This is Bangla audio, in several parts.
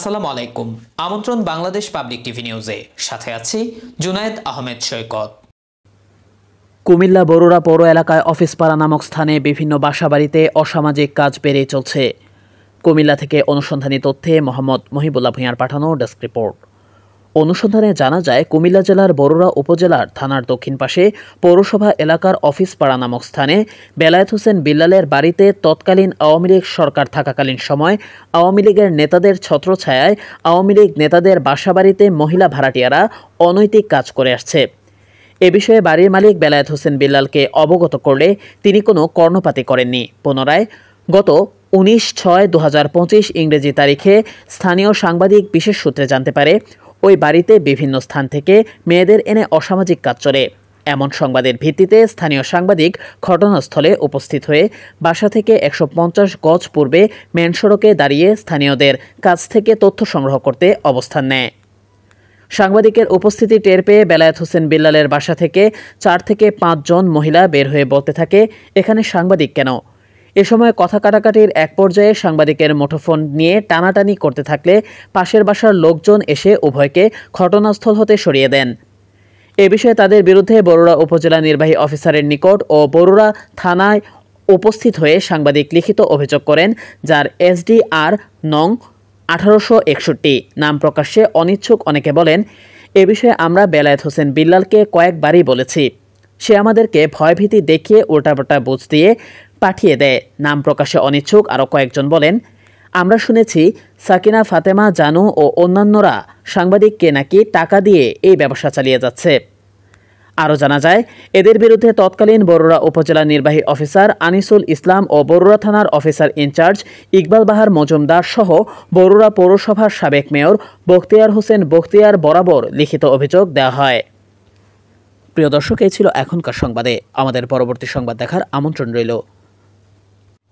আসসালামু আলাইকুম। আমন্ত্রণ বাংলাদেশ পাবলিক টিভি নিউজে, সাথে আছি জুনায়েদ আহমেদ সৈকত। কুমিল্লা বরুড়া পৌর এলাকায় অফিসপাড়া নামক স্থানে বিভিন্ন বাসাবাড়িতে অসামাজিক কাজ বেড়েই চলছে। কুমিল্লা থেকে অনুসন্ধানী তথ্যে মোহাম্মদ মহিবুল্লাহ ভূঁইয়ার পাঠানো ডেস্ক রিপোর্ট। অনুসন্ধানে জানা যায়, কুমিল্লা জেলার বরুড়া উপজেলার থানার দক্ষিণ পাশে পৌরসভা এলাকার অফিসপাড়া নামক স্থানে বেলায়েত হোসেন বিল্লালের বাড়িতে তৎকালীন আওয়ামী লীগ সরকার থাকাকালীন সময় আওয়ামী লীগের নেতাদের ছত্রছায়ায় আওয়ামী লীগ নেতাদের বাসাবাড়িতে মহিলা ভাড়াটিয়ারা অনৈতিক কাজ করে আসছে। এ বিষয়ে বাড়ির মালিক বেলায়েত হোসেন বিল্লালকে অবগত করলে তিনি কোনো কর্ণপাতই করেননি। পুনরায় গত 19/6/2025 ইংরেজি তারিখে স্থানীয় সাংবাদিক বিশেষ সূত্রে জানতে পারে, ওই বাড়িতে বিভিন্ন স্থান থেকে মেয়েদের এনে অসামাজিক কাজ চলে। এমন সংবাদের ভিত্তিতে স্থানীয় সাংবাদিক ঘটনাস্থলে উপস্থিত হয়ে বাসা থেকে 150 গজ পূর্বে মেন সড়কে দাঁড়িয়ে স্থানীয়দের কাছ থেকে তথ্য সংগ্রহ করতে অবস্থান নেয়। সাংবাদিকের উপস্থিতি টের পেয়ে বেলায়েত হোসেন বিল্লালের বাসা থেকে 4 থেকে 5 জন মহিলা বের হয়ে বলতে থাকে, এখানে সাংবাদিক কেন? এ সময় কথা কাটাকাটির এক পর্যায়ে সাংবাদিকের মুঠোফোন নিয়ে টানাটানি করতে থাকলে পাশের বাসার লোকজন এসে উভয়কে ঘটনাস্থল হতে সরিয়ে দেন। এ বিষয়ে তাদের বিরুদ্ধে বরুড়া উপজেলা নির্বাহী অফিসারের নিকট ও বরুড়া থানায় উপস্থিত হয়ে সাংবাদিক লিখিত অভিযোগ করেন, যার SDR নং 1861। নাম প্রকাশ্যে অনিচ্ছুক অনেকে বলেন, এ বিষয়ে আমরা বেলায়েত হোসেন বিল্লালকে কয়েকবারই বলেছি, সে আমাদেরকে ভয়ভীতি দেখিয়ে উল্টাপাল্টা বুঝ দিয়ে পাঠিয়ে দেয়। নাম প্রকাশে অনিচ্ছুক আরও কয়েকজন বলেন, আমরা শুনেছি সাকিনা, ফাতেমা, জানু ও অন্যান্যরা সাংবাদিককে নাকি টাকা দিয়ে এই ব্যবসা চালিয়ে যাচ্ছে। আরও জানা যায়, এদের বিরুদ্ধে তৎকালীন বরুড়া উপজেলা নির্বাহী অফিসার আনিসুল ইসলাম ও বরুড়া থানার অফিসার ইনচার্জ ইকবাল বাহার মজুমদার সহ বরুড়া পৌরসভার সাবেক মেয়র বখতিয়ার হোসেন বখতিয়ার বরাবর লিখিত অভিযোগ দেওয়া হয়। প্রিয় দর্শক, এই ছিল এখনকার সংবাদে। আমাদের পরবর্তী সংবাদ দেখার আমন্ত্রণ রইল।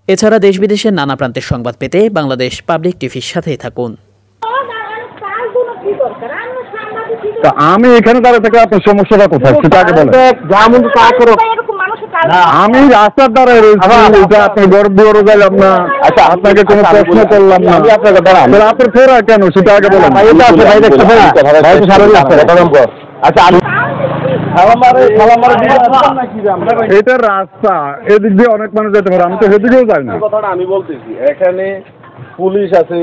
এছাড়া দেশ বিদেশের নানা প্রান্তের সংবাদ পেতে বাংলাদেশ পাবলিক টিভির সাথেই থাকুন। আমি এখানে দাঁড়িয়ে থেকে আপনার সমস্যাটা কোথায় সেটা আগে বলেন। আমি রাস্তার দাঁড়ায় রয়েছি, এটা আপনি গর্ব গেলাম না। আচ্ছা, আপনাকে কোনো প্রশ্ন করলাম না, আপনার ফেরা কেন সেটা আগে বলেন। আচ্ছা, এটা রাস্তা, এদিক দিয়ে অনেক মানুষ যেতে পারে, আমি তো সেদিকেও যাই না। কথাটা আমি বলতেছি, এখানে পুলিশ আছে,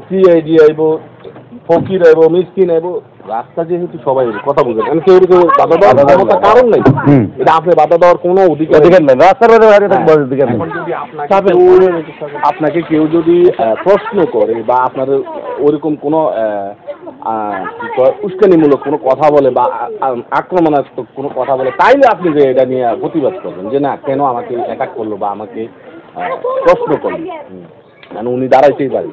CID আইব, ফকির আইব, মিসকিন আইব, রাস্তা যেহেতু সবাই কথা বুঝেন, কেউ কেউ বাধা দেওয়ার ক্ষমতা কারণ নাই। এটা আপনি বাধা দেওয়ার কোনো অধিকার নেই, রাস্তার অধিকার নেই। আপনাকে কেউ যদি প্রশ্ন করে বা আপনার ওরকম কোনো উস্কানিমূলক কোনো কথা বলে বা আক্রমণাত্মক কোনো কথা বলে, তাইলে আপনি যে এটা নিয়ে প্রতিবাদ করবেন যে না, কেন আমাকে অ্যাটাক করলো বা আমাকে প্রশ্ন করলো। মানে উনি দাঁড়াইতেই পারে,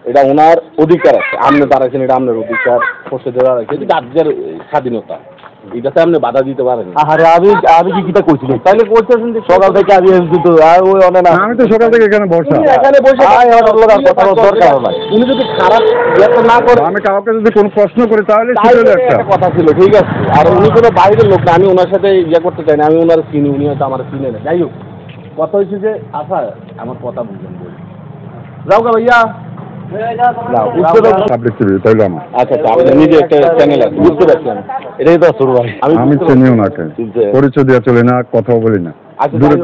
এটা ওনার অধিকার আছে। আপনি দাঁড়াইছেন, এটা আপনার অধিকার, বসে দাঁড়াইছে, এটা রাজ্যের স্বাধীনতা, এটাতে আপনি বাধা দিতে পারেন। আরে আমি কি কিটা কইছিল, তাইলে বলতেছেন যে সকাল থেকে আমি কিন্তু আর ওই অনেক, আমি তো সকাল থেকে এখানে বসা, এখানে বসে কথা দরকার নাই। উনি যদি খারাপ ইয়েটা না করে, আমি কাউকে যদি কোনো প্রশ্ন করি তাহলে একটা কথা ছিল, ঠিক আছে। আর উনি কোনো বাইরের লোক না, আমি ওনার সাথে ইয়ে করতে চাই না, আমি ওনার চিনি, উনি হয়তো আমার চিনে না। যাই হোক, কথা হয়েছে যে আচ্ছা আমার কথা বুঝলেন, যাও গা ভাইয়া। আমি চিনি ওনাকে, পরিচয় দেওয়া চলে না, কথাও বলি না,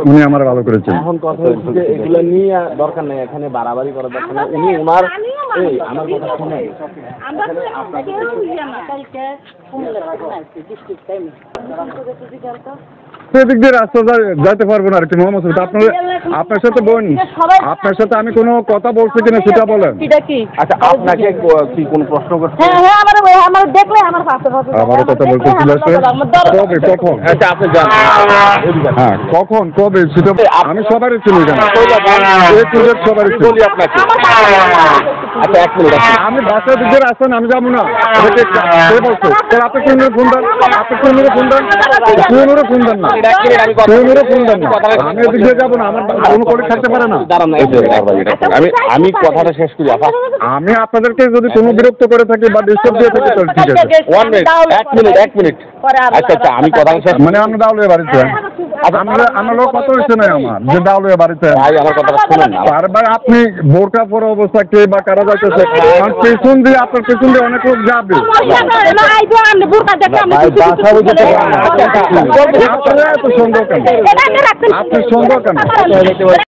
উনি আমার ভালো করেছেন। এখন কথা হচ্ছে যে এগুলো নিয়ে দরকার নেই, এখানে বাড়াবাড়ি করার দরকার নেই। উনি ওনার আমার কথা শুনে সেদিক দিয়ে রাস্তা যাইতে পারবো না আর কি। মোহাম্মদ আপনার সাথে বোন, আপনার সাথে আমি কোনো কথা বলছি কিনা সেটা বলেন। আচ্ছা, আপনাকে কি কোনো প্রশ্ন করতে? আমারও কথা বলতে ছিল, কবে কখন? আচ্ছা, আপনি জান, হ্যাঁ, কখন কবে সেটা আমি সবারই চিনি, সবারই বলি আপনাকে। আচ্ছা, এক মিনিট, আমি বাসার দিকে আসছেন, আমি যাবো না। আপনি কোন ফোন দেন, আপনি কোন ফোন দেন, ফোন দেন না, আমি এদিক দিয়ে যাবো না, আমার কোনো করে থাকতে পারে না। আমি কথাটা শেষ করি। আমি আপনাদেরকে যদি কোনো বিরক্ত করে থাকি বা ডিস্টার্ব দিয়ে থাকি, ঠিক আছে। 1 মিনিট, 1 মিনিট। আচ্ছা, আমি কথা শেষ, মানে আমরা দাওলে বাড়িতে আমার লোক কত হয়েছে না আমার যে ডাউলিয়া বাড়িতে ভাই আমার কথাটা শুনুন না। আর ভাই আপনি বোরকা পরা অবস্থা কে বা কারা যাইতেছে আমার পেছন দিয়ে আপনার পেছন দিয়ে অনেক লোক যাবে ভাই বাসা বুঝতে আপনারা এত সুন্দর কেন আপনি সুন্দর কেন